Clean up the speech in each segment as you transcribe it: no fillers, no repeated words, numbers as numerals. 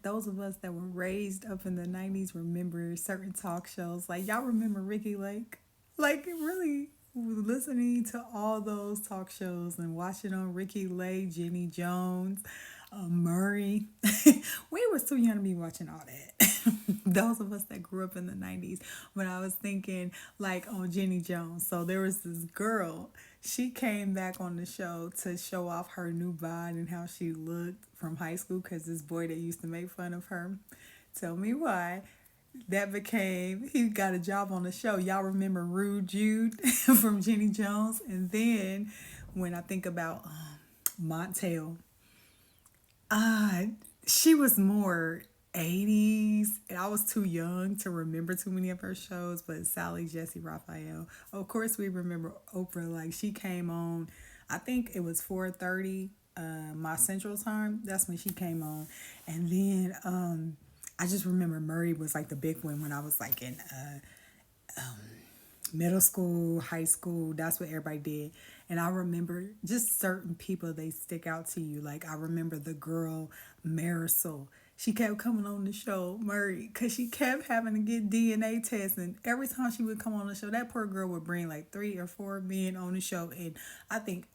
those of us that were raised up in the 90s remember certain talk shows. Like, y'all remember Ricky Lake? Like, really listening to all those talk shows and watching on Ricky Lake, Jenny Jones, Murray. We was too young to be watching all that. Those of us that grew up in the 90s. When I was thinking, like, on Jenny Jones. So there was this girl. She came back on the show to show off her new bod and how she looked from high school because this boy that used to make fun of her. Tell me why. That became, he got a job on the show. Y'all remember Rude Jude from Jenny Jones? And then when I think about Montel, uh, she was more 80s. And I was too young to remember too many of her shows, but Sally Jesse Raphael. Of course, we remember Oprah. Like, she came on, I think it was 4:30 my central time. That's when she came on. And then I just remember Murray was like the big one when I was like in middle school, high school. That's what everybody did. And I remember just certain people, they stick out to you. Like, I remember the girl Marisol. She kept coming on the show, Murray, because she kept having to get DNA tests. And every time she would come on the show, that poor girl would bring like 3 or 4 men on the show. And I think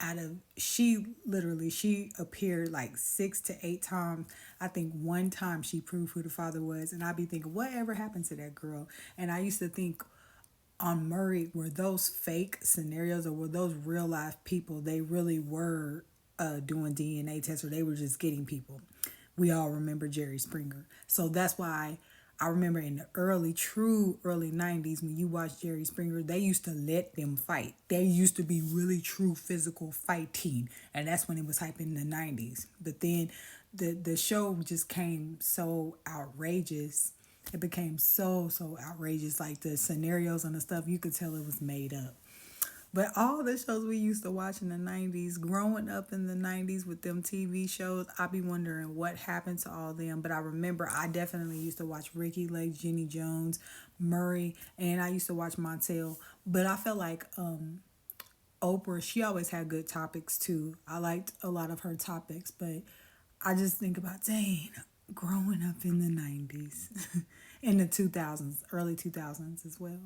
she appeared like 6 to 8 times. I think one time she proved who the father was. And I'd be thinking, whatever happened to that girl? And I used to think, on Murray, were those fake scenarios or were those real life people? They really were doing DNA tests, or they were just getting people. We all remember Jerry Springer. So that's why I remember in the early 90s, when you watch Jerry Springer, they used to let them fight. They used to be really true physical fighting. And that's when it was hype in the 90s. But then the show just came so outrageous. It became so outrageous. Like, the scenarios and the stuff, you could tell it was made up. But all the shows we used to watch in the 90s, growing up in the 90s with them TV shows, I be wondering what happened to all them. But I remember I definitely used to watch Ricky Lake, Jenny Jones, Murray, and I used to watch Montel. But I felt like Oprah, she always had good topics too. I liked a lot of her topics, but I just think about, dang, growing up in the 90s, in the 2000s, early 2000s as well.